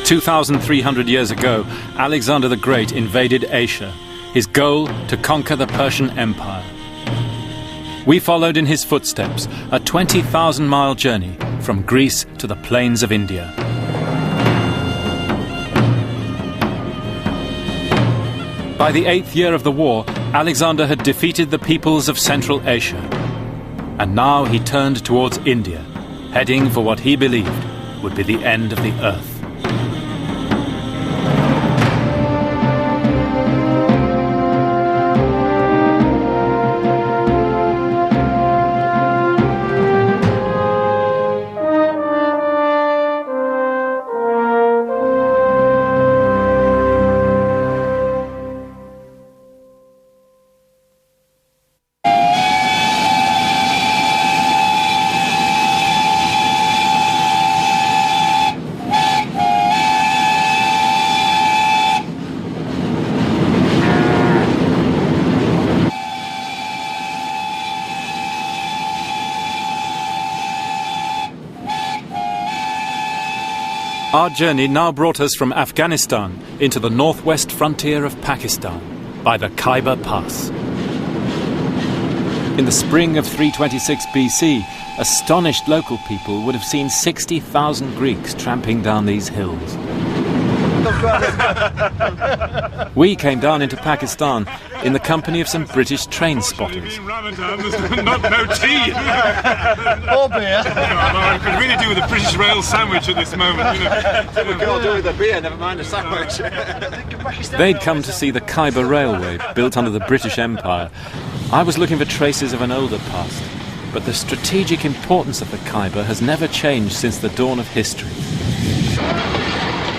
2,300 years ago, Alexander the Great invaded Asia, his goal to conquer the Persian Empire. We followed in his footsteps, a 20,000-mile journey from Greece to the plains of India. By the 8th year of the war, Alexander had defeated the peoples of Central Asia. And now he turned towards India, heading for what he believed would be the end of the earth. Our journey now brought us from Afghanistan into the northwest frontier of Pakistan by the Khyber Pass. In the spring of 326 BC, astonished local people would have seen 60,000 Greeks tramping down these hills. We came down into Pakistan in the company of some British train spotters. Not no tea. Or beer. I could really do with a British rail sandwich at this moment. We can't do with a beer, never mind a sandwich. They'd come to see the Khyber Railway, built under the British Empire. I was looking for traces of an older past, but the strategic importance of the Khyber has never changed since the dawn of history.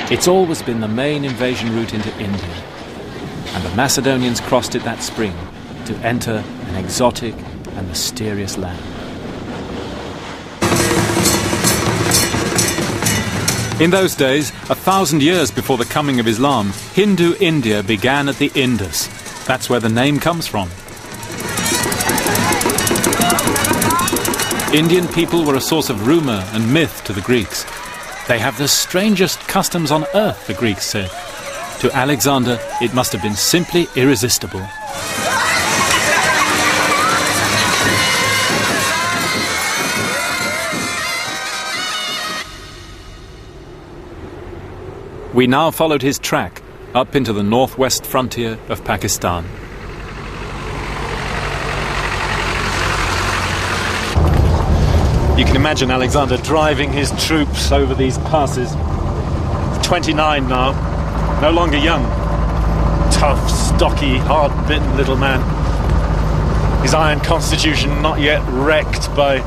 It's always been the main invasion route into India, and the Macedonians crossed it that spring to enter an exotic and mysterious land. In those days, 1,000 years before the coming of Islam, Hindu India began at the Indus. That's where the name comes from. Indian people were a source of rumour and myth to the Greeks. They have the strangest customs on earth, the Greeks said. To Alexander, it must have been simply irresistible. We now followed his track up into the northwest frontier of Pakistan. You can imagine Alexander driving his troops over these passes. He's 29 now, no longer young. Tough, stocky, hard-bitten little man. His iron constitution not yet wrecked by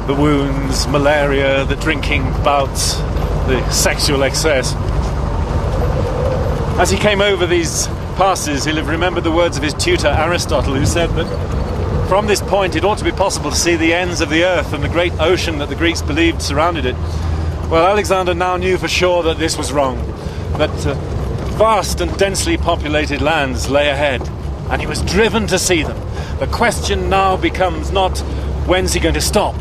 the wounds, malaria, the drinking bouts, the sexual excess. As he came over these passes, he'll have remembered the words of his tutor Aristotle, who said that from this point, it ought to be possible to see the ends of the earth and the great ocean that the Greeks believed surrounded it. Well, Alexander now knew for sure that this was wrong, that vast and densely populated lands lay ahead, and he was driven to see them. The question now becomes not when's he going to stop,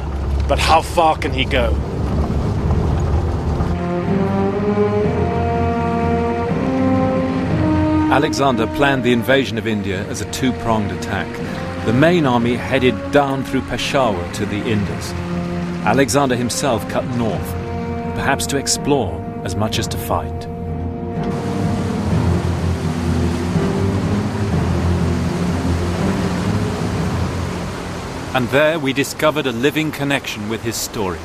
but how far can he go? Alexander planned the invasion of India as a two-pronged attack. The main army headed down through Peshawar to the Indus. Alexander himself cut north, perhaps to explore as much as to fight. And there we discovered a living connection with his story.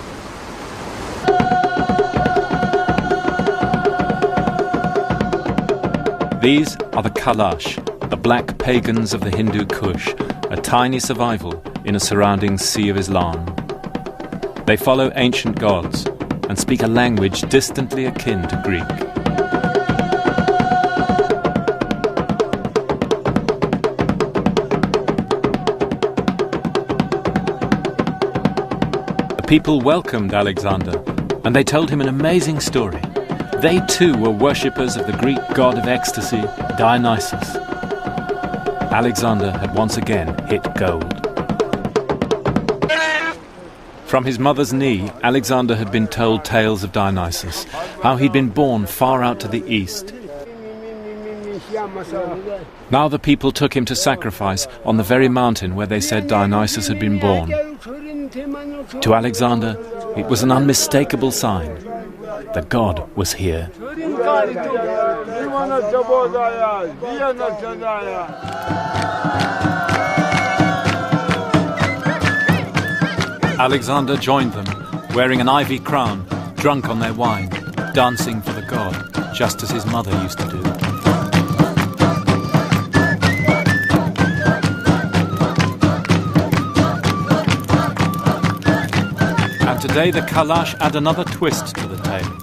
These are the Kalash, the black pagans of the Hindu Kush, a tiny survival in a surrounding sea of Islam. They follow ancient gods and speak a language distantly akin to Greek. The people welcomed Alexander, and they told him an amazing story. They too were worshippers of the Greek god of ecstasy, Dionysus. Alexander had once again hit gold. From his mother's knee, Alexander had been told tales of Dionysus, how he'd been born far out to the east. Now the people took him to sacrifice on the very mountain where they said Dionysus had been born. To Alexander, it was an unmistakable sign. The god was here. Alexander joined them, wearing an ivy crown, drunk on their wine, dancing for the god, just as his mother used to do. And today the Kalash add another twist to the tale.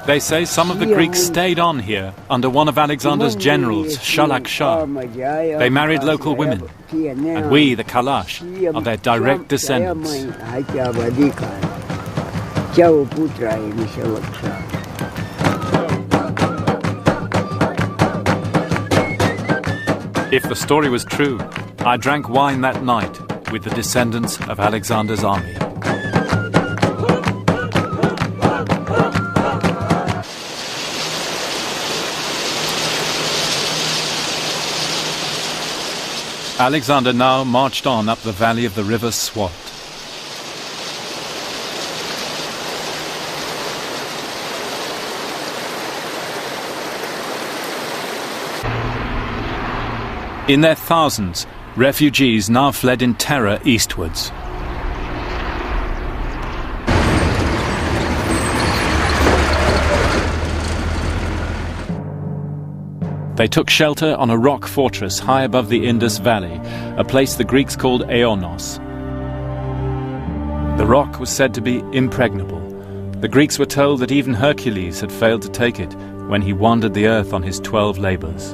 They say some of the Greeks stayed on here under one of Alexander's generals, Shalak Shah. They married local women, and we, the Kalash, are their direct descendants. If the story was true, I drank wine that night with the descendants of Alexander's army. Alexander now marched on up the valley of the river Swat. In their thousands, refugees now fled in terror eastwards. They took shelter on a rock fortress high above the Indus Valley, a place the Greeks called Aionos. The rock was said to be impregnable. The Greeks were told that even Hercules had failed to take it when he wandered the earth on his 12 labours.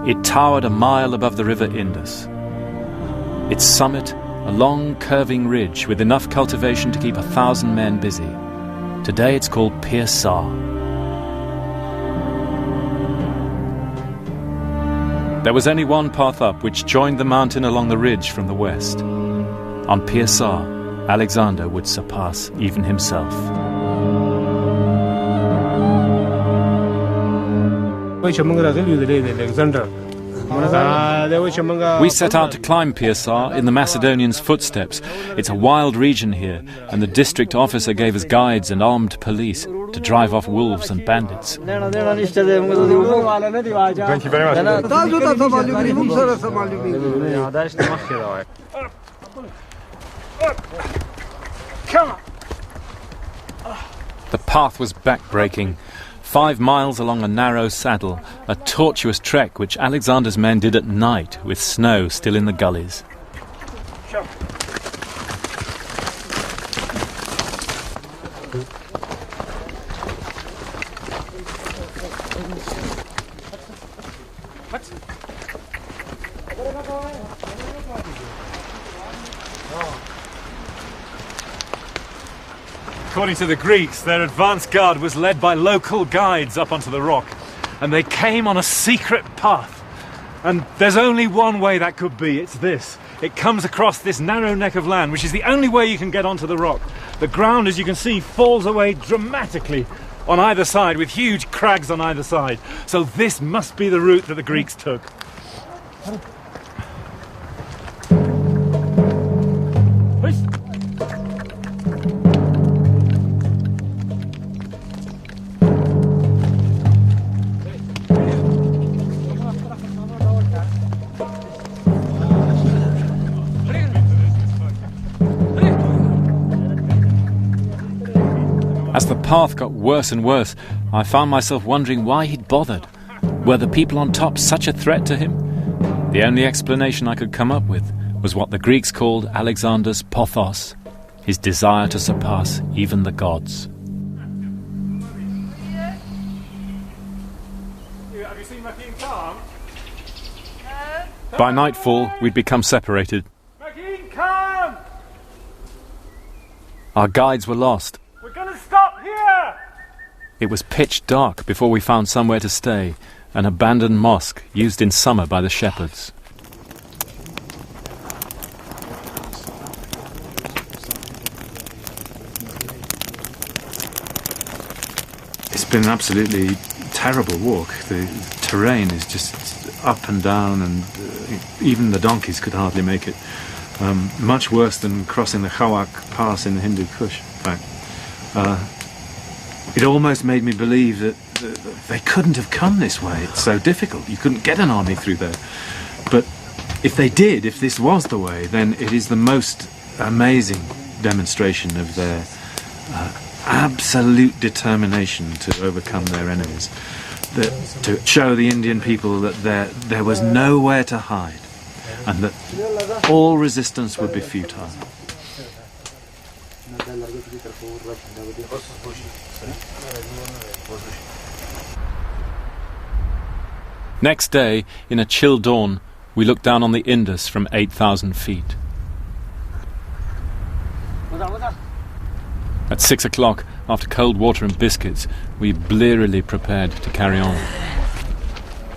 It towered a mile above the river Indus. Its summit, a long curving ridge with enough cultivation to keep 1,000 men busy. Today it's called Pir-Sar. There was only one path up which joined the mountain along the ridge from the west. On Pir-Sar, Alexander would surpass even himself. We set out to climb Pir-Sar in the Macedonians' footsteps. It's a wild region here, and the district officer gave us guides and armed police to drive off wolves and bandits. Thank you very much. The path was back-breaking. 5 miles along a narrow saddle, a tortuous trek which Alexander's men did at night with snow still in the gullies. According to the Greeks, their advance guard was led by local guides up onto the rock, and they came on a secret path. And there's only one way that could be, it's this. It comes across this narrow neck of land, which is the only way you can get onto the rock. The ground, as you can see, falls away dramatically on either side, with huge crags on either side. So this must be the route that the Greeks took. As the path got worse and worse, I found myself wondering why he'd bothered. Were the people on top such a threat to him? The only explanation I could come up with was what the Greeks called Alexander's pothos, his desire to surpass even the gods. Have you seen Makin Khan? By nightfall, we'd become separated. Makin Khan! Our guides were lost. We're gonna stop here! It was pitch dark before we found somewhere to stay, an abandoned mosque used in summer by the shepherds. It's been an absolutely terrible walk. The terrain is just up and down, and even the donkeys could hardly make it. Much worse than crossing the Khawak Pass in the Hindu Kush, in fact. It almost made me believe that they couldn't have come this way. It's so difficult. You couldn't get an army through there. But if they did, if this was the way, then it is the most amazing demonstration of their absolute determination to overcome their enemies. To show the Indian people that there was nowhere to hide, and that all resistance would be futile. Next day, in a chill dawn, we looked down on the Indus from 8,000 feet. At 6 o'clock, after cold water and biscuits, we blearily prepared to carry on.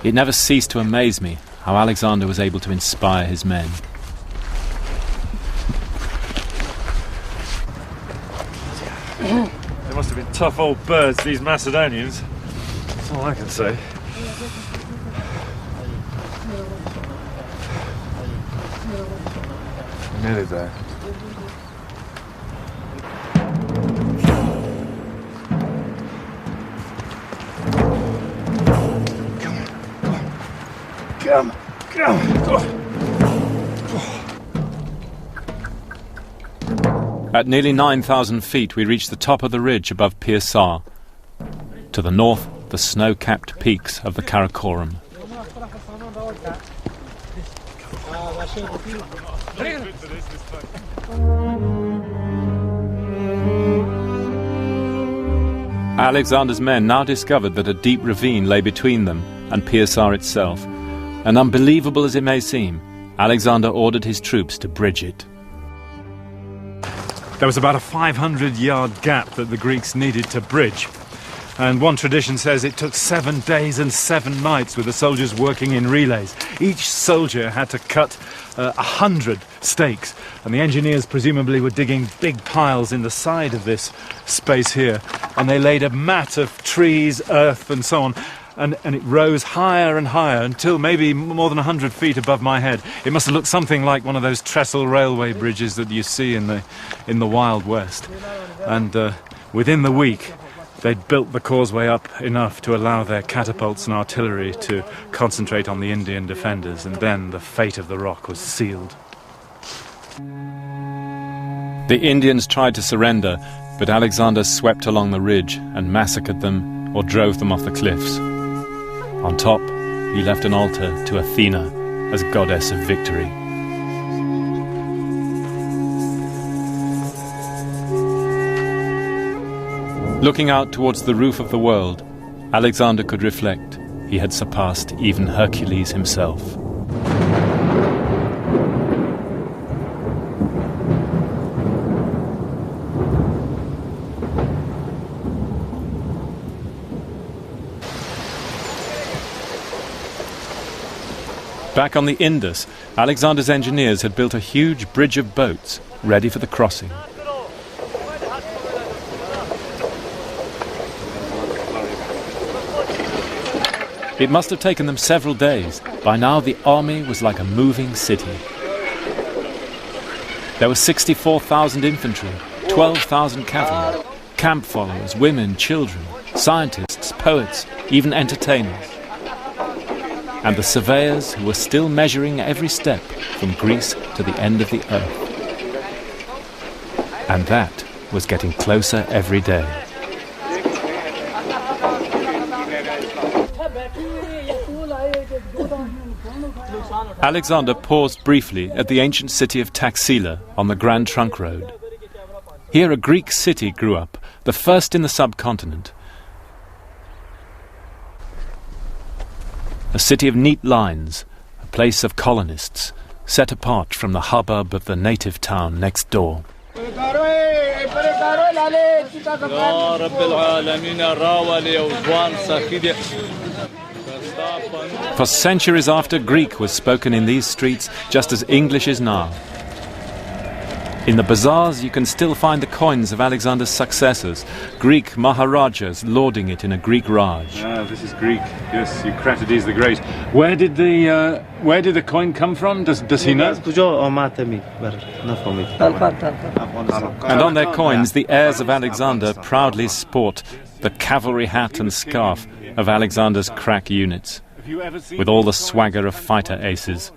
It never ceased to amaze me how Alexander was able to inspire his men. They must have been tough old birds, these Macedonians. That's all I can say. Nearly there. Come. At nearly 9,000 feet, we reached the top of the ridge above Pirsar. To the north, the snow-capped peaks of the Karakoram. Alexander's men now discovered that a deep ravine lay between them and Pirsar itself, and unbelievable as it may seem, Alexander ordered his troops to bridge it. There was about a 500-yard gap that the Greeks needed to bridge. And one tradition says it took 7 days and 7 nights with the soldiers working in relays. Each soldier had to cut 100 stakes, and the engineers presumably were digging big piles in the side of this space here, and they laid a mat of trees, earth and so on, and it rose higher and higher until maybe more than 100 feet above my head. It must have looked something like one of those trestle railway bridges that you see in the Wild West. And within the week, they'd built the causeway up enough to allow their catapults and artillery to concentrate on the Indian defenders, and then the fate of the rock was sealed. The Indians tried to surrender, but Alexander swept along the ridge and massacred them or drove them off the cliffs. On top, he left an altar to Athena as goddess of victory. Looking out towards the roof of the world, Alexander could reflect he had surpassed even Hercules himself. Back on the Indus, Alexander's engineers had built a huge bridge of boats ready for the crossing. It must have taken them several days. By now the army was like a moving city. There were 64,000 infantry, 12,000 cavalry, camp followers, women, children, scientists, poets, even entertainers. And the surveyors who were still measuring every step from Greece to the end of the earth. And that was getting closer every day. Alexander paused briefly at the ancient city of Taxila on the Grand Trunk Road. Here a Greek city grew up, the first in the subcontinent. A city of neat lines, a place of colonists, set apart from the hubbub of the native town next door. For centuries after, Greek was spoken in these streets just as English is now. In the bazaars you can still find the coins of Alexander's successors, Greek Maharajas lauding it in a Greek Raj. Ah, this is Greek. Yes, Eucratides the Great. Where did the coin come from? Does he know? And on their coins the heirs of Alexander proudly sport the cavalry hat and scarf of Alexander's crack units, with all the swagger of fighter aces,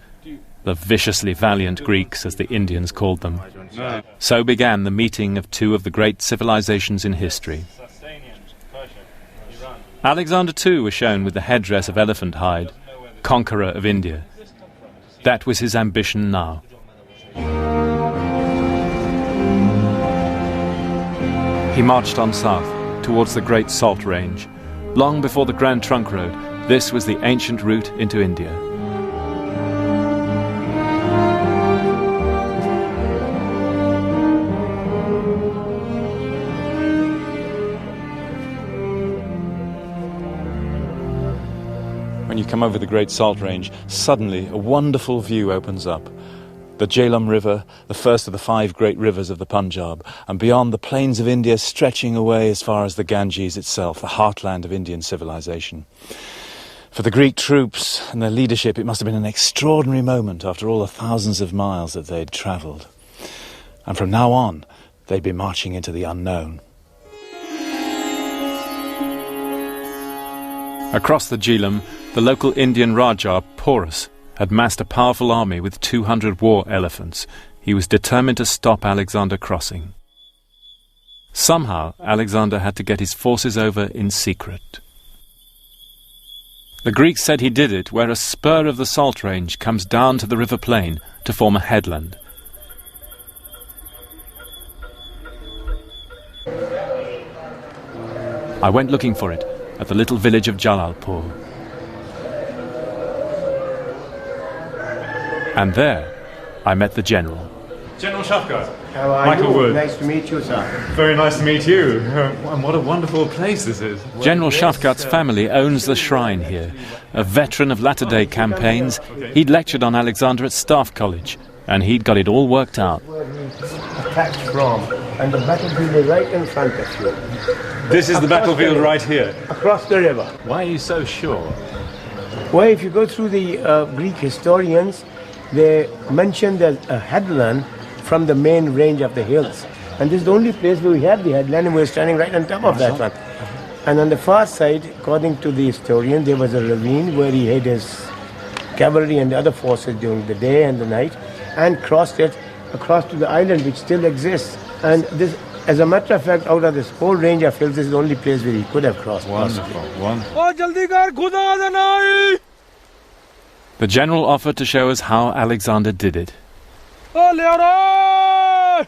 the viciously valiant Greeks, as the Indians called them. So began the meeting of two of the great civilizations in history. Alexander too was shown with the headdress of elephant hide, conqueror of India. That was his ambition now. He marched on south, towards the Great Salt Range. Long before the Grand Trunk Road, this was the ancient route into India. When you come over the Great Salt Range, suddenly a wonderful view opens up. The Jhelum River, the first of the 5 great rivers of the Punjab, and beyond the plains of India stretching away as far as the Ganges itself, the heartland of Indian civilization. For the Greek troops and their leadership, it must have been an extraordinary moment after all the thousands of miles that they'd travelled. And from now on, they'd be marching into the unknown. Across the Jhelum, the local Indian Raja, Porus, had massed a powerful army with 200 war elephants. He was determined to stop Alexander crossing. Somehow, Alexander had to get his forces over in secret. The Greeks said he did it where a spur of the Salt Range comes down to the river plain to form a headland. I went looking for it at the little village of Jalalpur. And there, I met the general. General Shafkat. How are Michael you? Wood. Nice to meet you, sir. Very nice to meet you. And what a wonderful place this is. General Shafkat's family owns the shrine here. A veteran of latter-day campaigns, he'd lectured on Alexander at Staff College, and he'd got it all worked out. Where we attacked from, and the battlefield is right in front of you. This is the battlefield right here. Across the river. Why are you so sure? Well, if you go through the Greek historians, they mention there's a headland from the main range of the hills. And this is the only place where we have the headland, and we're standing right on top of that one. And on the far side, according to the historian, there was a ravine where he hid his cavalry and the other forces during the day and the night, and crossed it across to the island, which still exists. And this, as a matter of fact, out of this whole range of hills, this is the only place where he could have crossed. Wonderful, wonderful. The general offered to show us how Alexander did it. They're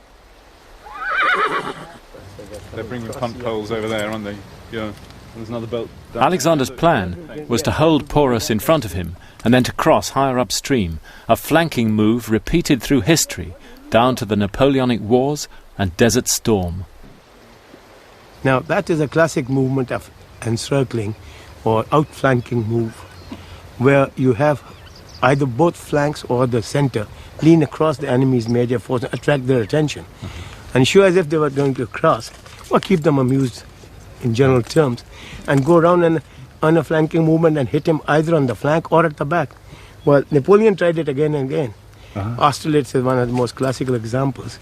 bringing punt poles over there, aren't they? Yeah. There's another boat. Alexander's plan was to hold Porus in front of him and then to cross higher upstream, a flanking move repeated through history, down to the Napoleonic Wars and Desert Storm. Now, that is a classic movement of encircling or outflanking move, where you have either both flanks or the center lean across the enemy's major force and attract their attention. And show as if they were going to cross, or keep them amused in general terms, and go around and on a flanking movement and hit him either on the flank or at the back. Well, Napoleon tried it again and again. Austerlitz is one of the most classical examples.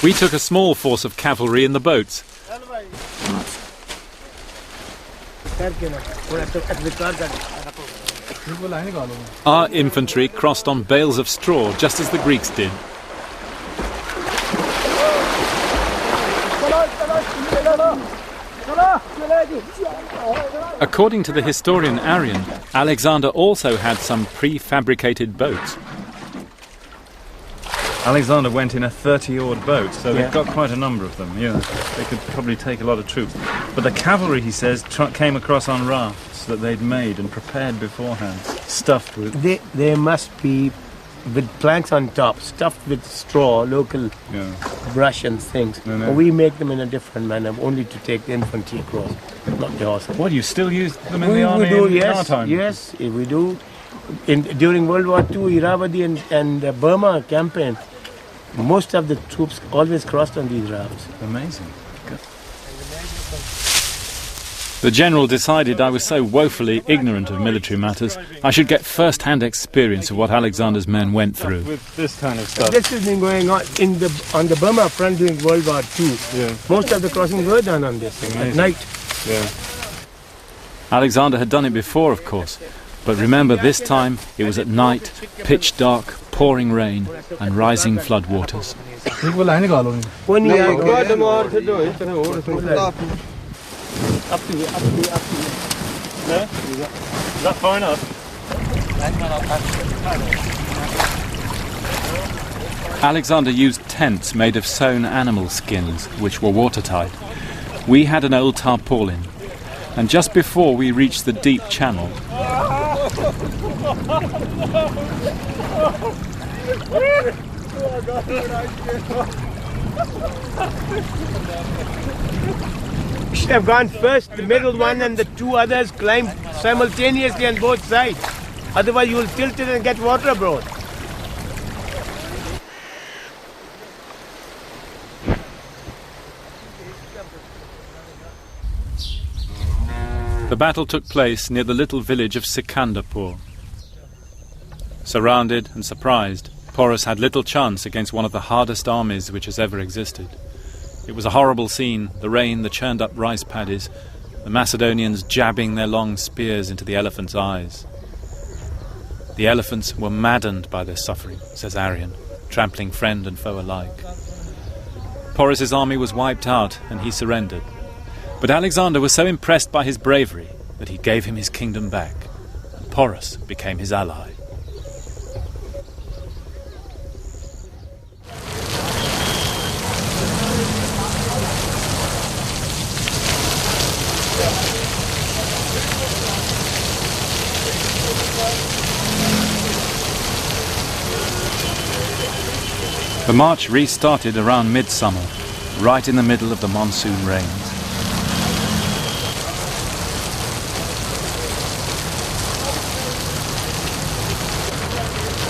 We took a small force of cavalry in the boats. Our infantry crossed on bales of straw, just as the Greeks did. According to the historian Arrian, Alexander also had some prefabricated boats. Alexander went in a 30-oared boat, so they've got quite a number of them, yeah. They could probably take a lot of troops. But the cavalry, he says, came across on rafts that they'd made and prepared beforehand, stuffed with... They must be with planks on top, stuffed with straw, local brush and things. No. We make them in a different manner, only to take the infantry across, not the horses. What, you still use them in the army in our time? Yes, we do. During World War II, Irrawaddy and Burma campaign, most of the troops always crossed on these rafts. Amazing. Good. The general decided I was so woefully ignorant of military matters, I should get first-hand experience of what Alexander's men went through. With this kind of stuff. This has been going on on the Burma front during World War II. Yeah. Most of the crossings were done on this thing at night. Yeah. Alexander had done it before, of course, but remember, this time it was at night, pitch dark, pouring rain and rising flood waters. Up to you. No? Is that far enough? Alexander used tents made of sewn animal skins, which were watertight. We had an old tarpaulin, and just before we reached the deep channel, should have gone first, the middle one and the two others climbed simultaneously on both sides. Otherwise you will tilt it and get water abroad. the battle took place near the little village of Sikandarpur. Surrounded and surprised, Porus had little chance against one of the hardest armies which has ever existed. It was a horrible scene, the rain, the churned-up rice paddies, the Macedonians jabbing their long spears into the elephants' eyes. The elephants were maddened by their suffering, says Arrian, trampling friend and foe alike. Porus's army was wiped out and he surrendered. But Alexander was so impressed by his bravery that he gave him his kingdom back, and Porus became his ally. The march restarted around midsummer, right in the middle of the monsoon rains.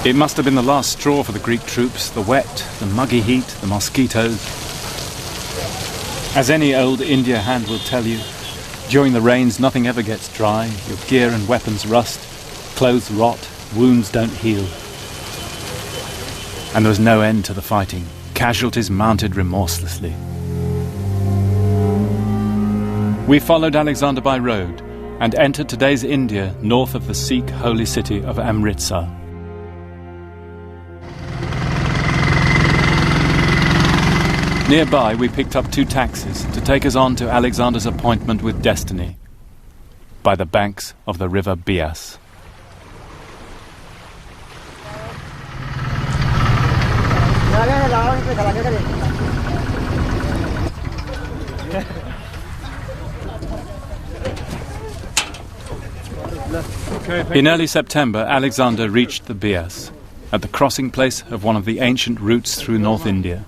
It must have been the last straw for the Greek troops, the wet, the muggy heat, the mosquitoes. As any old India hand will tell you, during the rains nothing ever gets dry, your gear and weapons rust, clothes rot, wounds don't heal. And there was no end to the fighting. Casualties mounted remorselessly. We followed Alexander by road and entered today's India north of the Sikh holy city of Amritsar. Nearby we picked up 2 taxis to take us on to Alexander's appointment with destiny by the banks of the river Bias. In early September, Alexander reached the Bias, at the crossing place of one of the ancient routes through North India.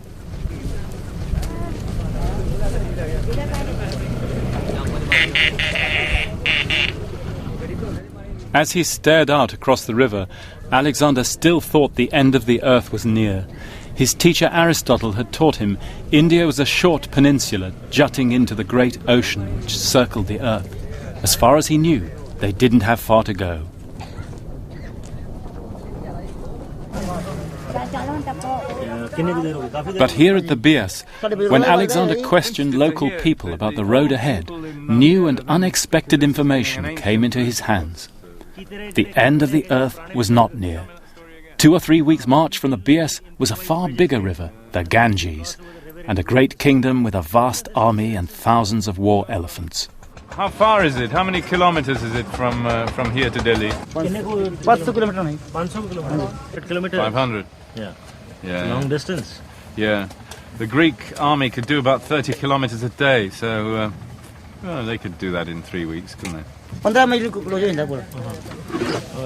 As he stared out across the river, Alexander still thought the end of the earth was near. His teacher Aristotle had taught him India was a short peninsula jutting into the great ocean which circled the earth. As far as he knew, they didn't have far to go. But here at the Bias, when Alexander questioned local people about the road ahead, new and unexpected information came into his hands. The end of the earth was not near. 2 or 3 weeks' march from the Bias was a far bigger river, the Ganges, and a great kingdom with a vast army and thousands of war elephants. How far is it? How many kilometers is it from here to Delhi? 500. Yeah. Yeah. Long distance. Yeah. The Greek army could do about 30 kilometers a day, so well, they could do that in 3 weeks, couldn't they?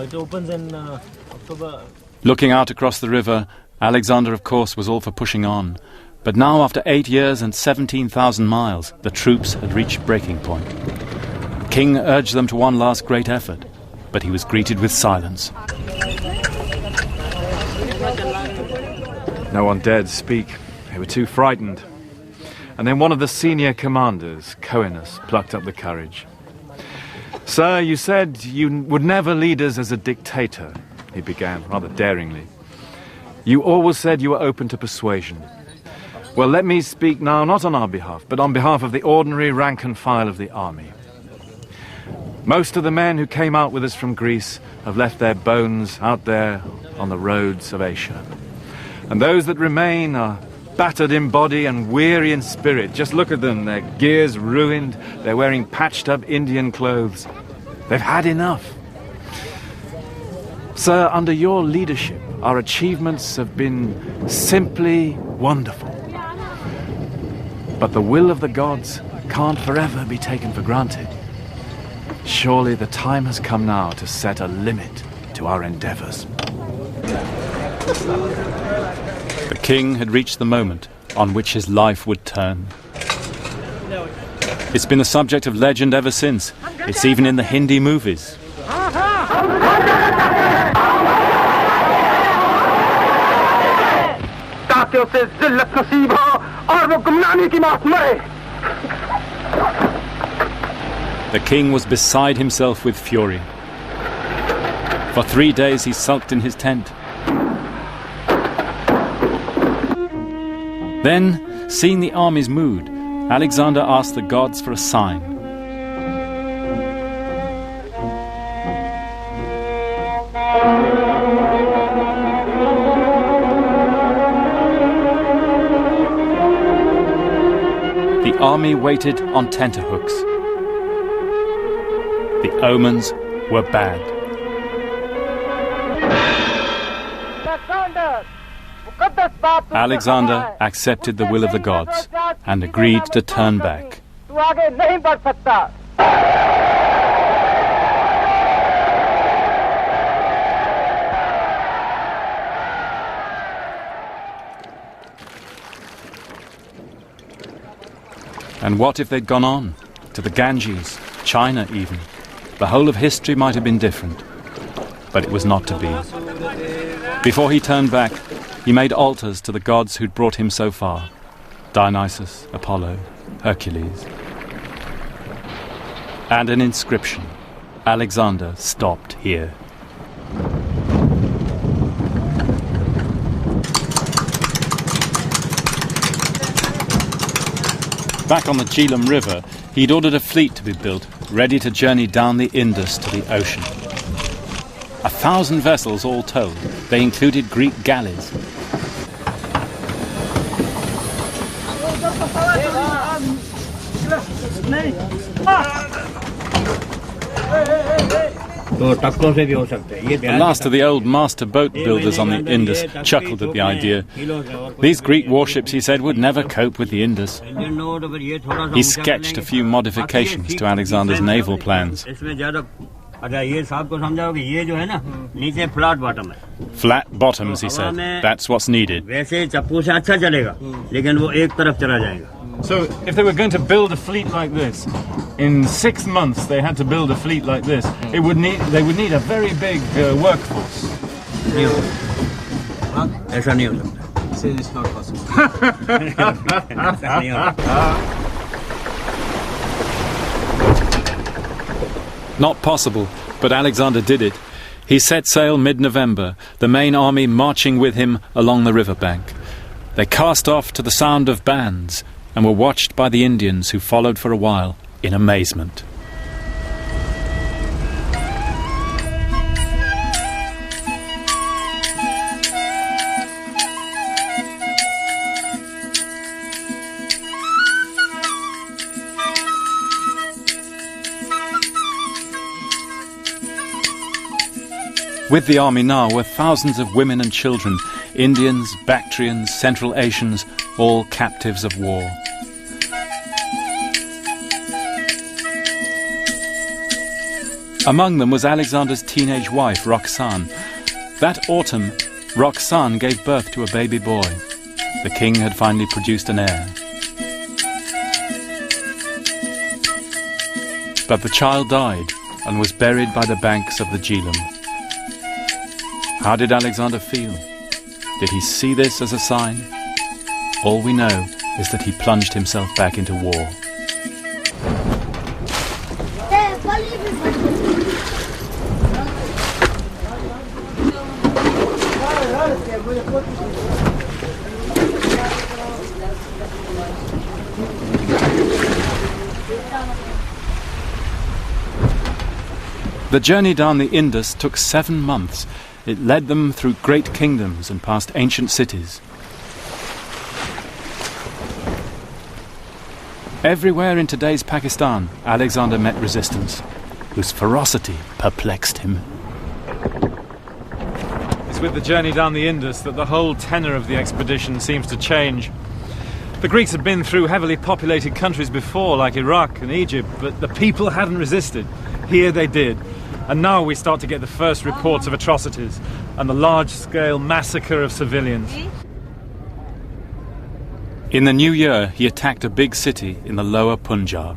It opens in October Looking out across the river, Alexander, of course, was all for pushing on. But now, after 8 years and 17,000 miles, the troops had reached breaking point. The king urged them to one last great effort, but he was greeted with silence. No one dared speak. They were too frightened. And then one of the senior commanders, Coenus, plucked up the courage. "Sir, you said you would never lead us as a dictator," he began, rather daringly. "You always said you were open to persuasion. Well, let me speak now, not on our behalf, but on behalf of the ordinary rank and file of the army. Most of the men who came out with us from Greece have left their bones out there on the roads of Asia. And those that remain are battered in body and weary in spirit. Just look at them, their gear's ruined, they're wearing patched-up Indian clothes. They've had enough. Sir, under your leadership, our achievements have been simply wonderful. But the will of the gods can't forever be taken for granted. Surely the time has come now to set a limit to our endeavours." The king had reached the moment on which his life would turn. It's been a subject of legend ever since. It's even in the Hindi movies. The king was beside himself with fury. For 3 days he sulked in his tent. Then, seeing the army's mood, Alexander asked the gods for a sign. The army waited on tenterhooks. The omens were bad. Alexander accepted the will of the gods and agreed to turn back. And what if they'd gone on? To the Ganges, China even. The whole of history might have been different. But it was not to be. Before he turned back, he made altars to the gods who'd brought him so far. Dionysus, Apollo, Hercules. And an inscription. Alexander stopped here. Back on the Jhelum River, he'd ordered a fleet to be built, ready to journey down the Indus to the ocean. 1,000 vessels all told. They included Greek galleys. The last of the old master boat builders on the Indus chuckled at the idea. These Greek warships, he said, would never cope with the Indus. He sketched a few modifications to Alexander's naval plans. Flat bottoms, he said. That's what's needed. So, if they were going to build a fleet like this, in 6 months they had to build a fleet like this, they would need a very big workforce. It's not possible. Not possible, but Alexander did it. He set sail mid-November, the main army marching with him along the riverbank. They cast off to the sound of bands and were watched by the Indians, who followed for a while in amazement. With the army now were thousands of women and children, Indians, Bactrians, Central Asians, all captives of war. Among them was Alexander's teenage wife, Roxane. That autumn, Roxane gave birth to a baby boy. The king had finally produced an heir. But the child died and was buried by the banks of the Jhelum. How did Alexander feel? Did he see this as a sign? All we know is that he plunged himself back into war. The journey down the Indus took 7 months. It led them through great kingdoms and past ancient cities. Everywhere in today's Pakistan, Alexander met resistance, whose ferocity perplexed him. It's with the journey down the Indus that the whole tenor of the expedition seems to change. The Greeks had been through heavily populated countries before, like Iraq and Egypt, but the people hadn't resisted. Here they did. And now we start to get the first reports of atrocities and the large-scale massacre of civilians. In the new year, he attacked a big city in the lower Punjab.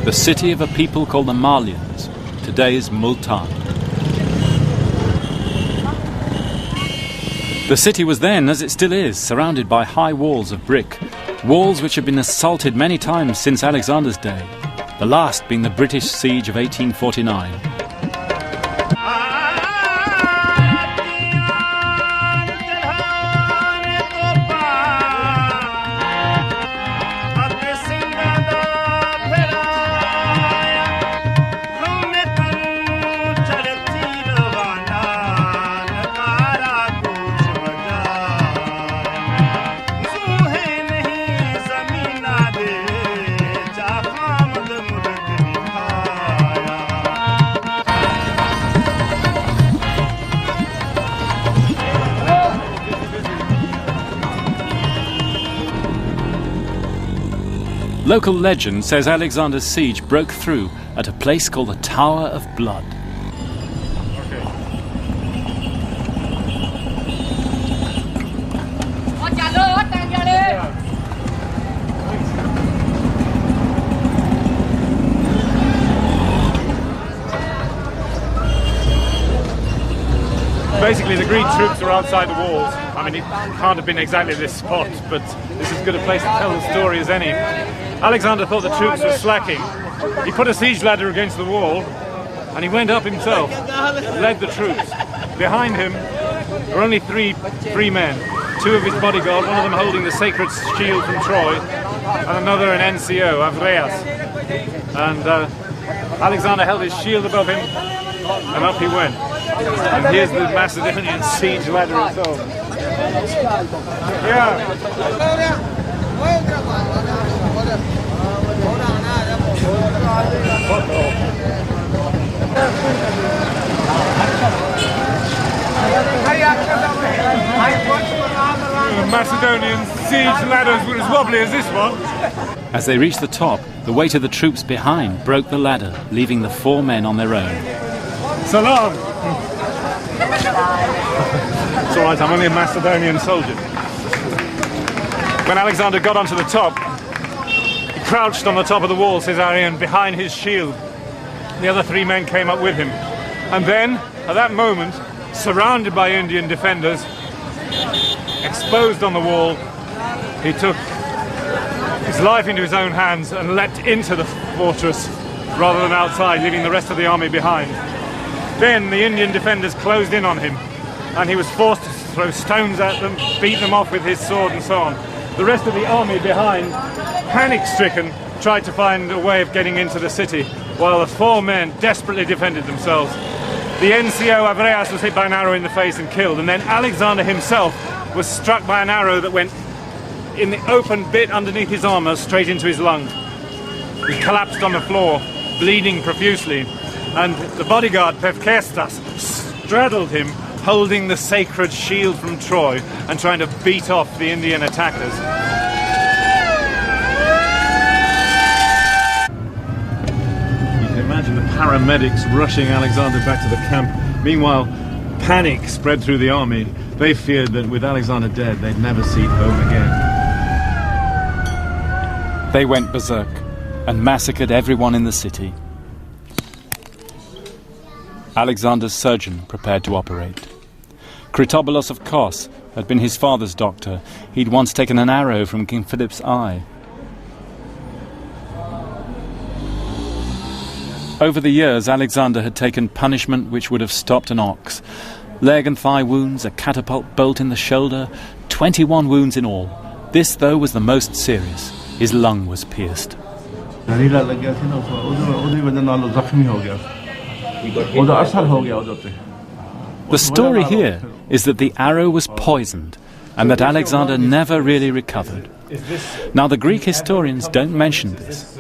The city of a people called the Malyans, today's Multan. The city was then, as it still is, surrounded by high walls of brick, walls which had been assaulted many times since Alexander's day, the last being the British siege of 1849. Local legend says Alexander's siege broke through at a place called the Tower of Blood. Basically, the Greek troops are outside the walls. I mean, it can't have been exactly this spot, but this is as good a place to tell the story as any. Alexander thought the troops were slacking. He put a siege ladder against the wall, and he went up himself, led the troops. Behind him were only three men, 2 of his bodyguard, one of them holding the sacred shield from Troy, and another an NCO, Avreas. And Alexander held his shield above him, and up he went. And here's the Macedonian siege ladder itself. The Macedonian siege ladders were as wobbly as this one. As they reached the top, the weight of the troops behind broke the ladder, leaving the 4 men on their own. Salam! It's alright, I'm only a Macedonian soldier. When Alexander got onto the top, he crouched on the top of the wall, says Arian, behind his shield. The other 3 men came up with him. And then, at that moment, surrounded by Indian defenders, exposed on the wall, he took his life into his own hands and leapt into the fortress rather than outside, leaving the rest of the army behind. Then the Indian defenders closed in on him, and he was forced to throw stones at them, beat them off with his sword and so on. The rest of the army behind, panic-stricken, tried to find a way of getting into the city, while the 4 men desperately defended themselves. The NCO Avreas was hit by an arrow in the face and killed, and then Alexander himself was struck by an arrow that went in the open bit underneath his armour straight into his lung. He collapsed on the floor, bleeding profusely, and the bodyguard Pevkestas straddled him, holding the sacred shield from Troy and trying to beat off the Indian attackers. You can imagine the paramedics rushing Alexander back to the camp. Meanwhile, Panic spread through the army. They feared that with Alexander dead, they'd never see home again. They went berserk and massacred everyone in the city. Alexander's surgeon prepared to operate. Critobulus of Kos had been his father's doctor. He'd once taken an arrow from King Philip's eye. Over the years, Alexander had taken punishment which would have stopped an ox. Leg and thigh wounds, a catapult bolt in the shoulder, 21 wounds in all. This, though, was the most serious. His lung was pierced. The story here is that the arrow was poisoned and that Alexander never really recovered. Now, the Greek historians don't mention this,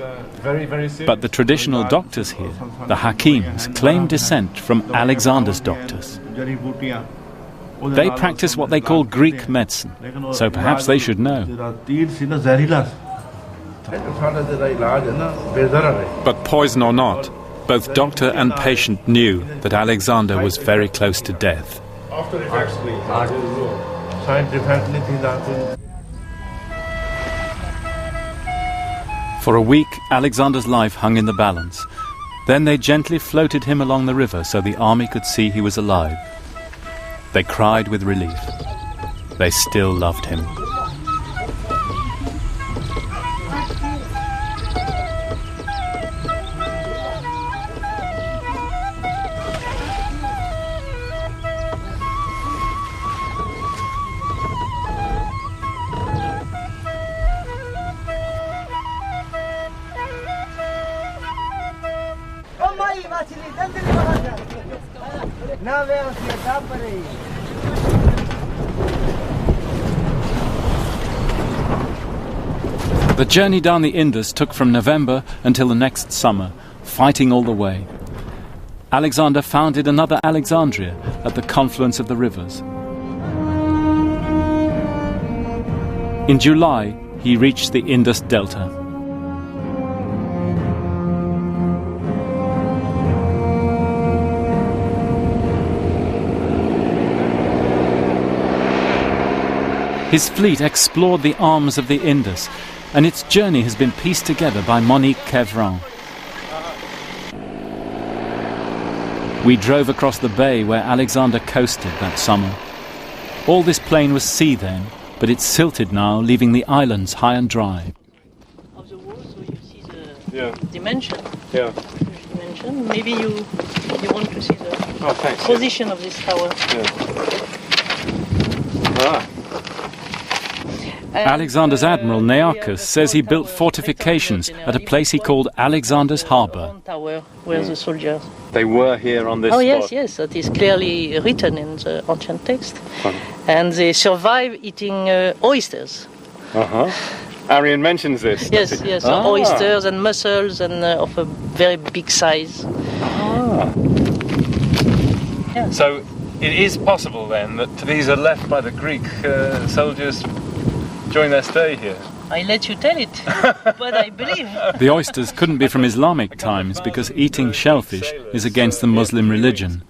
but the traditional doctors here, the Hakims, claim descent from Alexander's doctors. They practice what they call Greek medicine, so perhaps they should know. But poison or not, both doctor and patient knew that Alexander was very close to death. For a week, Alexander's life hung in the balance. Then they gently floated him along the river so the army could see he was alive. They cried with relief. They still loved him. The journey down the Indus took from November until the next summer, fighting all the way. Alexander founded another Alexandria at the confluence of the rivers. In July, he reached the Indus Delta. His fleet explored the arms of the Indus, and its journey has been pieced together by Monique Quevran. We drove across the bay where Alexander coasted that summer. All this plain was sea then, but it's silted now, leaving the islands high and dry. Of the wall, so you see the dimension. Yeah. Dimension. Maybe you want to see the position of this tower. Ah. Alexander's admiral Nearchus says he built fortifications at a place he called Alexander's Harbour. Tower where the soldiers. They were here on this spot. Yes, that is clearly written in the ancient text. And they survive eating oysters. Arian mentions this. Yes, oysters and mussels and of a very big size. Yeah. So it is possible then that these are left by the Greek soldiers during their stay here. I let you tell it, but I believe. The oysters couldn't be from Islamic times because eating shellfish is against the Muslim religion.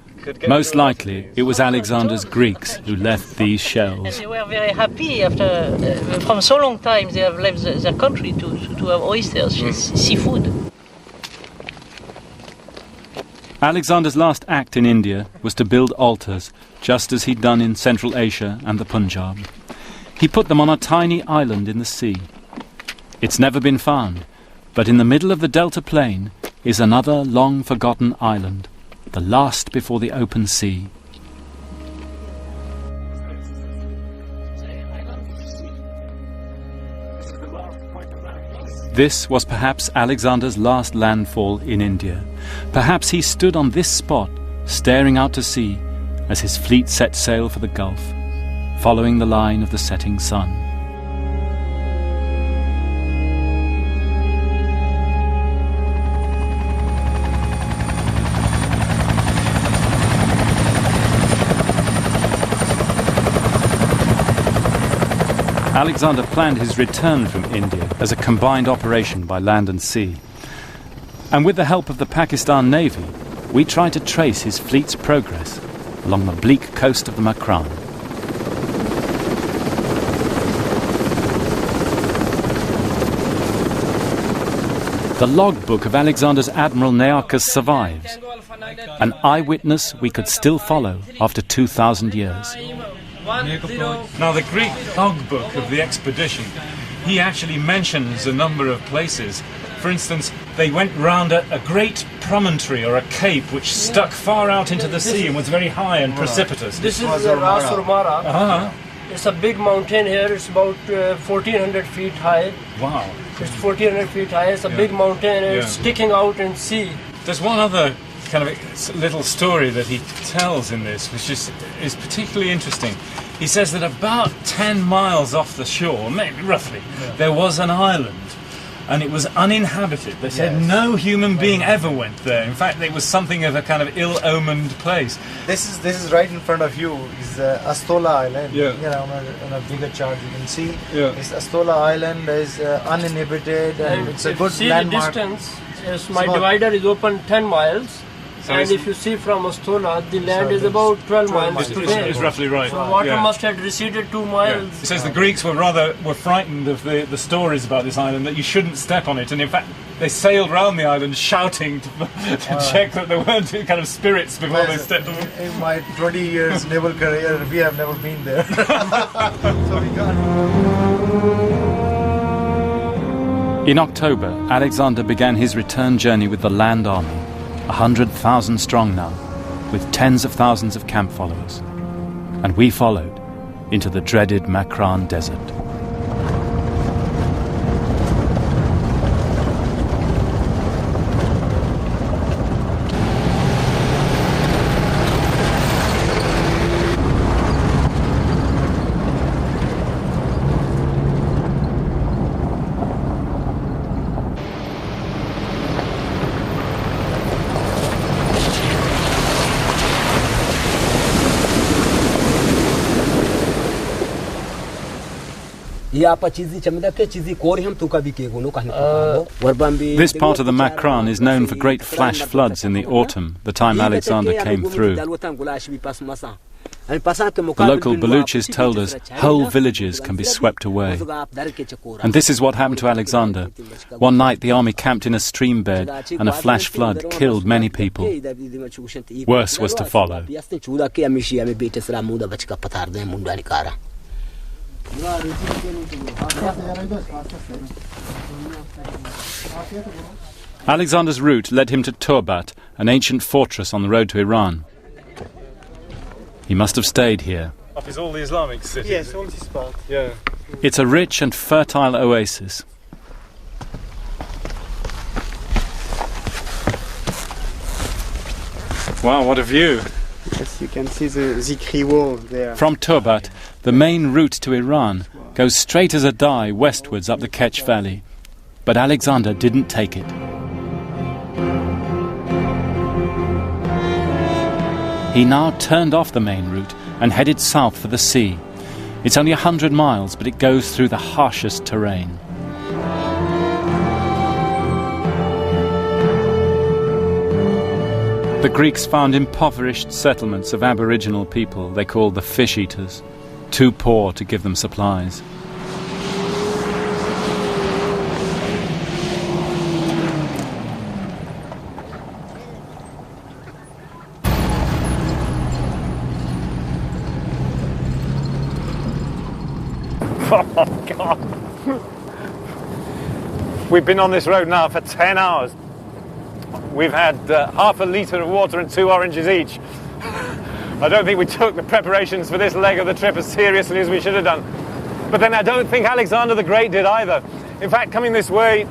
Most likely, it was Alexander's Greeks who left these shells. And they were very happy after, from so long time, they have left their country to have oysters, seafood. Alexander's last act in India was to build altars, just as he'd done in Central Asia and the Punjab. He put them on a tiny island in the sea. It's never been found, but in the middle of the Delta Plain is another long-forgotten island, the last before the open sea. This was perhaps Alexander's last landfall in India. Perhaps he stood on this spot, staring out to sea, as his fleet set sail for the Gulf, following the line of the setting sun. Alexander planned his return from India as a combined operation by land and sea. And with the help of the Pakistan Navy, we tried to trace his fleet's progress. along the bleak coast of the Makran. The logbook of Alexander's Admiral Nearchus survives, an eyewitness we could still follow after 2,000 years. Now, the Greek logbook of the expedition, he actually mentions a number of places. For instance, they went round a great promontory or a cape which stuck far out into the sea and was very high and precipitous. This is the Ras Urmara. It's a big mountain here. It's about 1,400 feet high. Wow. It's 1,400 feet high. It's a big mountain and it's sticking out in sea. There's one other kind of little story that he tells in this, which is particularly interesting. He says that about 10 miles off the shore, maybe roughly, there was an island. And it was uninhabited. They said no human being ever went there. In fact, it was something of a kind of ill-omened place. This is right in front of you. Is Astola Island. Yeah. You know, on a bigger chart you can see. Yeah. This Astola Island is uninhabited and it's a good see landmark. The distance. Yes, my divider is open 10 miles. So and if you see from Astola, the land is about 12 miles today. It's roughly right. So water must have receded 2 miles. It says the Greeks were frightened of the stories about this island, that you shouldn't step on it, and in fact they sailed round the island shouting to check that there weren't kind of spirits before they stepped on it. In my 20 years naval career, we have never been there. So we can't. In October, Alexander began his return journey with the land army, 100,000 strong now, with tens of thousands of camp followers. And we followed into the dreaded Makran desert. This part of the Makran is known for great flash floods in the autumn, the time Alexander came through. The local Baluchis told us whole villages can be swept away. And this is what happened to Alexander. One night the army camped in a stream bed and a flash flood killed many people. Worse was to follow. Alexander's route led him to Turbat, an ancient fortress on the road to Iran. He must have stayed here. Is all the Islamic cities? Yes, all this part. Yeah. It's a rich and fertile oasis. Wow, what a view. Yes, you can see the Zikri wall there. From Turbat, the main route to Iran goes straight as a die westwards up the Ketch Valley. But Alexander didn't take it. He now turned off the main route and headed south for the sea. It's only 100 miles, but it goes through the harshest terrain. The Greeks found impoverished settlements of aboriginal people they called the fish eaters, too poor to give them supplies. Oh, God. We've been on this road now for 10 hours. We've had half a litre of water and 2 oranges each. I don't think we took the preparations for this leg of the trip as seriously as we should have done. But then I don't think Alexander the Great did either. In fact, coming this way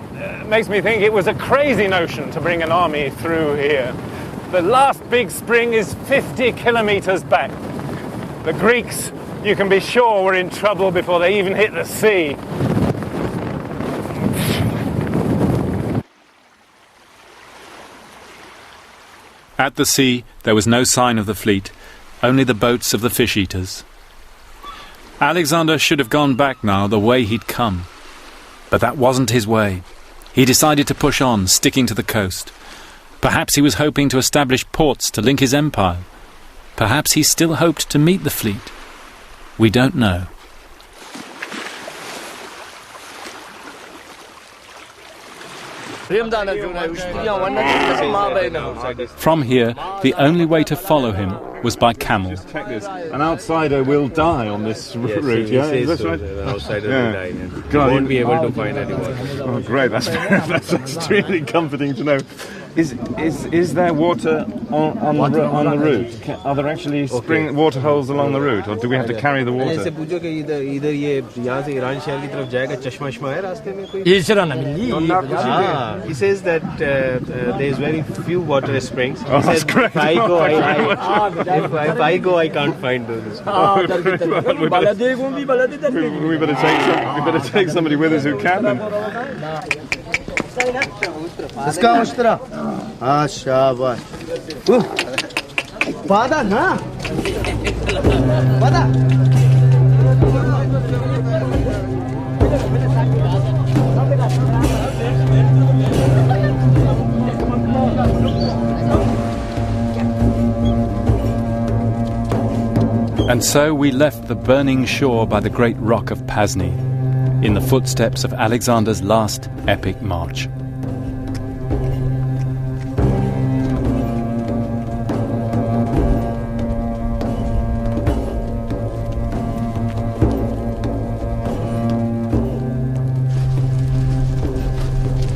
makes me think it was a crazy notion to bring an army through here. The last big spring is 50 kilometres back. The Greeks, you can be sure, were in trouble before they even hit the sea. At the sea, there was no sign of the fleet, only the boats of the fish eaters. Alexander should have gone back now the way he'd come. But that wasn't his way. He decided to push on, sticking to the coast. Perhaps he was hoping to establish ports to link his empire. Perhaps he still hoped to meet the fleet. We don't know. From here, the only way to follow him was by camel. Just check this. An outsider will die on this route, yeah? Is that right? An outsider will die. God, You won't be able to find anyone. Oh, great. That's extremely comforting to know. Is there water on the route? Are there actually spring water holes along the route, or do we have to carry the water? He says that there's very few water springs. Oh, that's great. If I go, I can't find those. We better take somebody with us who can. Then. Shabash. Pada na. Pada. And so we left the burning shore by the great rock of Pasni, in the footsteps of Alexander's last epic march.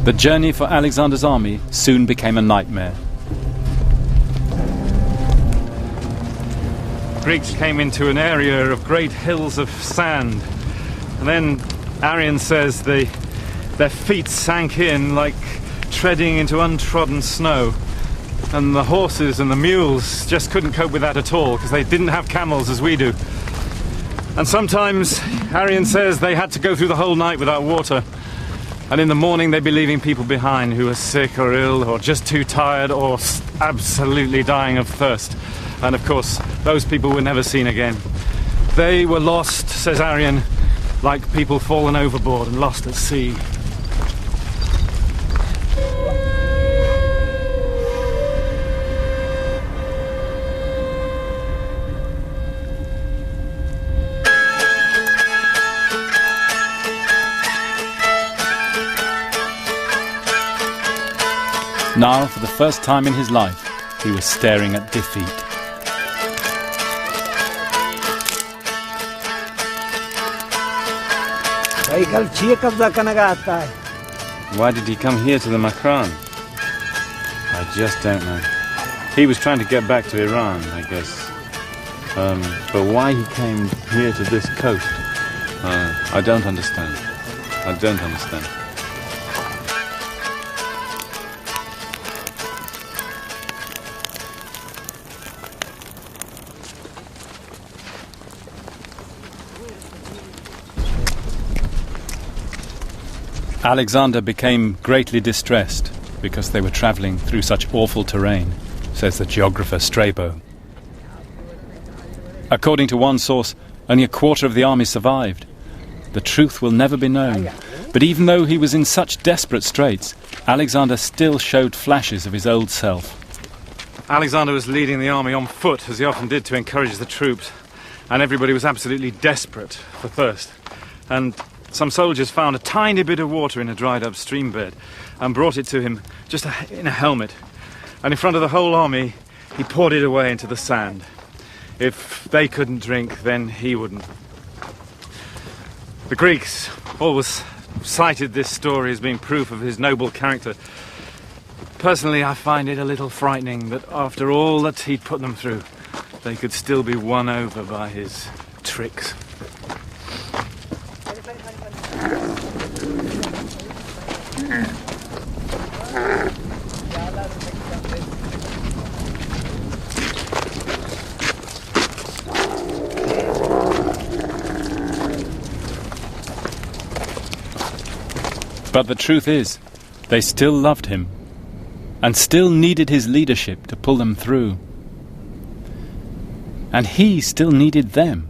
The journey for Alexander's army soon became a nightmare. Greeks came into an area of great hills of sand, and then Arrian says their feet sank in like treading into untrodden snow, and the horses and the mules just couldn't cope with that at all because they didn't have camels as we do. And sometimes Arrian says they had to go through the whole night without water, and in the morning they'd be leaving people behind who were sick or ill or just too tired or absolutely dying of thirst. And of course, those people were never seen again. They were lost, says Arrian, like people fallen overboard and lost at sea. Now, for the first time in his life, he was staring at defeat. Why did he come here to the Makran? I just don't know. He was trying to get back to Iran, I guess. But why he came here to this coast, I don't understand. I don't understand. Alexander became greatly distressed because they were travelling through such awful terrain, says the geographer Strabo. According to one source, only a quarter of the army survived. The truth will never be known, but even though he was in such desperate straits, Alexander still showed flashes of his old self. Alexander was leading the army on foot, as he often did, to encourage the troops, and everybody was absolutely desperate for thirst. And some soldiers found a tiny bit of water in a dried-up stream bed and brought it to him just in a helmet. And in front of the whole army, he poured it away into the sand. If they couldn't drink, then he wouldn't. The Greeks always cited this story as being proof of his noble character. Personally, I find it a little frightening that after all that he'd put them through, they could still be won over by his tricks. But the truth is, they still loved him and still needed his leadership to pull them through. And he still needed them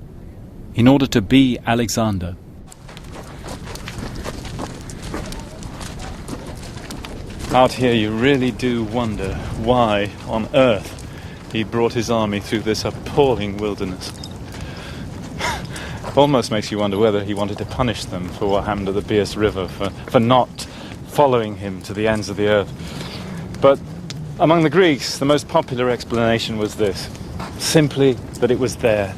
in order to be Alexander. Out here you really do wonder why on earth he brought his army through this appalling wilderness. Almost makes you wonder whether he wanted to punish them for what happened to the Bias River, for not following him to the ends of the earth. But among the Greeks, the most popular explanation was this: simply that it was there.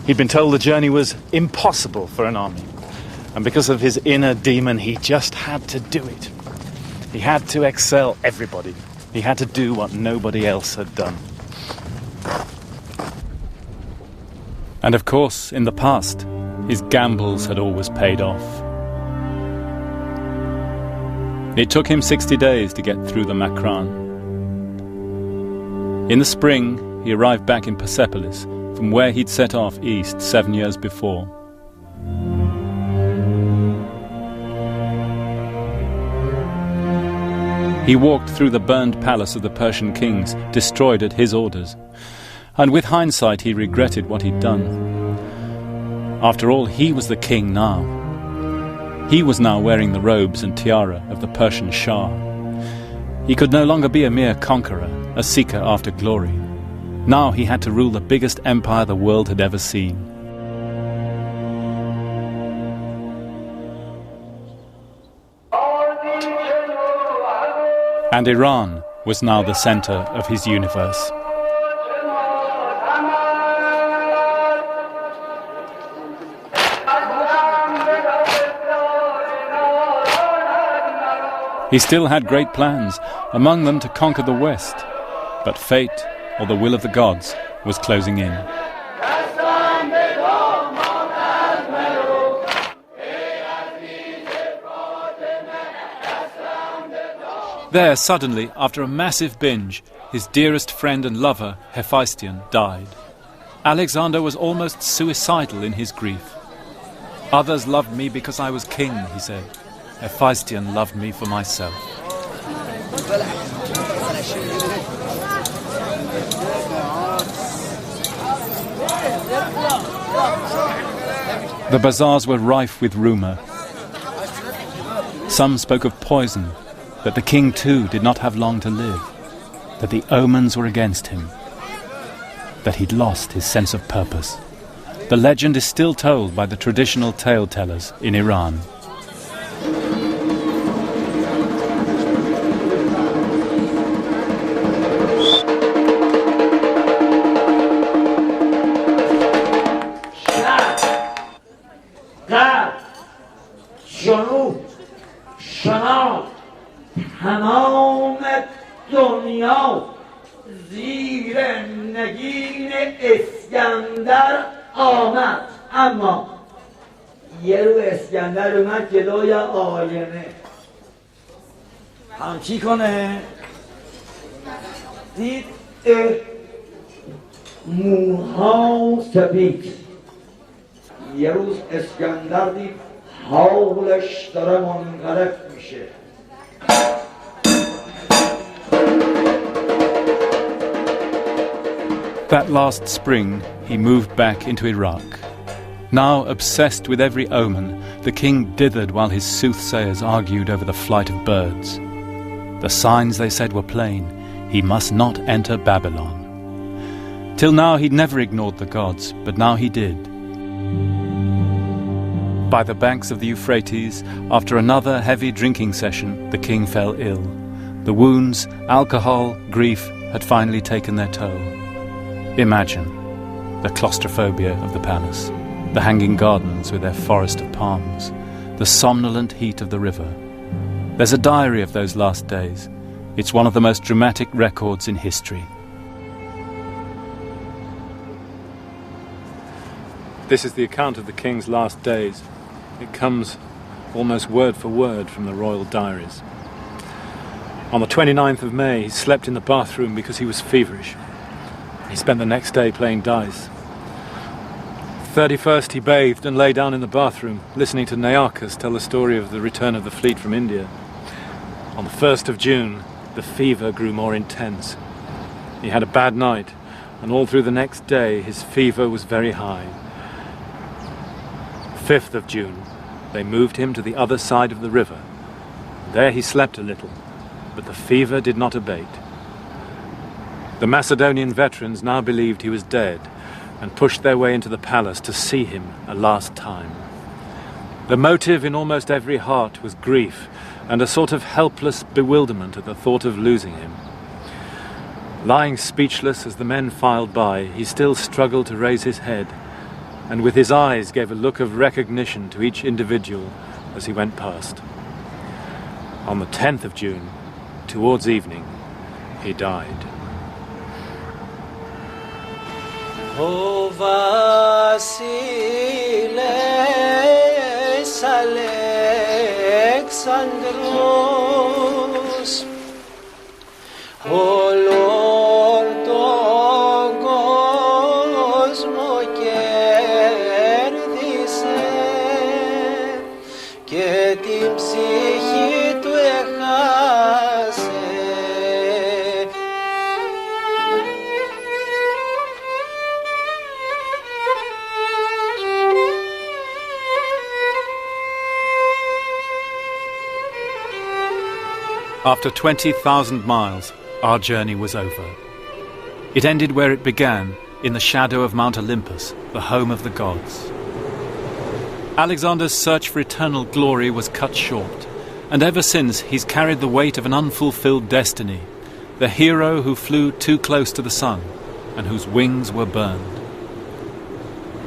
He'd been told the journey was impossible for an army, and because of his inner demon, he just had to do it. He had to excel everybody. He had to do what nobody else had done. And of course, in the past, his gambles had always paid off. It took him 60 days to get through the Makran. In the spring, he arrived back in Persepolis, from where he'd set off east 7 years before. He walked through the burned palace of the Persian kings, destroyed at his orders. And with hindsight, he regretted what he'd done. After all, he was the king now. He was now wearing the robes and tiara of the Persian Shah. He could no longer be a mere conqueror, a seeker after glory. Now he had to rule the biggest empire the world had ever seen. And Iran was now the center of his universe. He still had great plans, among them to conquer the West. But fate, or the will of the gods, was closing in. There, suddenly, after a massive binge, his dearest friend and lover, Hephaestion, died. Alexander was almost suicidal in his grief. "Others loved me because I was king," he said. "Hephaestion loved me for myself." The bazaars were rife with rumour. Some spoke of poison, that the king too did not have long to live, that the omens were against him, that he'd lost his sense of purpose. The legend is still told by the traditional tale-tellers in Iran. تمام دنیا زیر نگین اسکندر آمد، اما یه رو اسکندر اومد جلوی آینه هم چی کنه؟ دید موها سپید. یه روز اسکندر دید حالش داره منقلب میشه. That last spring, he moved back into Iraq. Now, obsessed with every omen, the king dithered while his soothsayers argued over the flight of birds. The signs, they said, were plain. He must not enter Babylon. Till now, he'd never ignored the gods, but now he did. By the banks of the Euphrates, after another heavy drinking session, the king fell ill. The wounds, alcohol, grief had finally taken their toll. Imagine the claustrophobia of the palace, the hanging gardens with their forest of palms, the somnolent heat of the river. There's a diary of those last days. It's one of the most dramatic records in history. This is the account of the king's last days. It comes almost word for word from the royal diaries. On the 29th of May, he slept in the bathroom because he was feverish. He spent the next day playing dice. 31st, he bathed and lay down in the bathroom, listening to Nearchus tell the story of the return of the fleet from India. On the 1st of June, the fever grew more intense. He had a bad night, and all through the next day, his fever was very high. 5th of June, they moved him to the other side of the river. There he slept a little, but the fever did not abate. The Macedonian veterans now believed he was dead and pushed their way into the palace to see him a last time. The motive in almost every heart was grief and a sort of helpless bewilderment at the thought of losing him. Lying speechless as the men filed by, he still struggled to raise his head, and with his eyes gave a look of recognition to each individual as he went past. On the 10th of June, towards evening, he died. O Vasiles Alexandros, όλον τον κόσμο κέρδισε και την ψυχή του έχασε. After 20,000 miles, our journey was over. It ended where it began, in the shadow of Mount Olympus, the home of the gods. Alexander's search for eternal glory was cut short, and ever since he's carried the weight of an unfulfilled destiny, the hero who flew too close to the sun and whose wings were burned.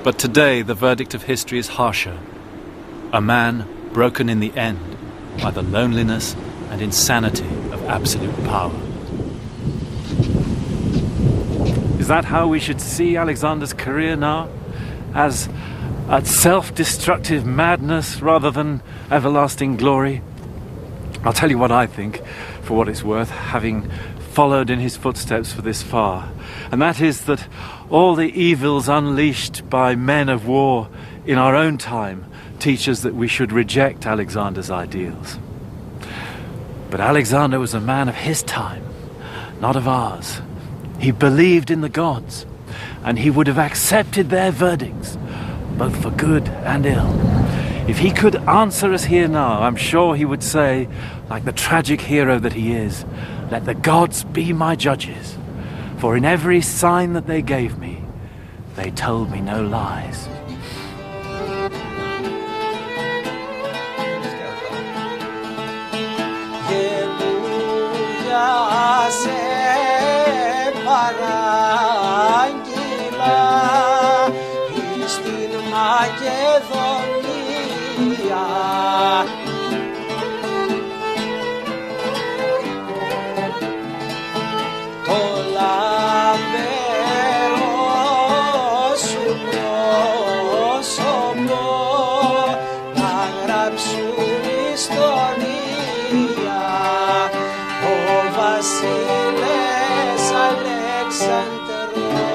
But today the verdict of history is harsher. A man broken in the end by the loneliness and insanity of absolute power. Is that how we should see Alexander's career now? As a self-destructive madness rather than everlasting glory? I'll tell you what I think, for what it's worth, having followed in his footsteps for this far. And that is that all the evils unleashed by men of war in our own time teach us that we should reject Alexander's ideals. But Alexander was a man of his time, not of ours. He believed in the gods, and he would have accepted their verdicts, both for good and ill. If he could answer us here now, I'm sure he would say, like the tragic hero that he is, "Let the gods be my judges, for in every sign that they gave me, they told me no lies." Σε παράγγειλα στην Μακεδονία, το λαμπερό σου πρόσωπο να γράψουν ιστορία. Vasiles Alexandros.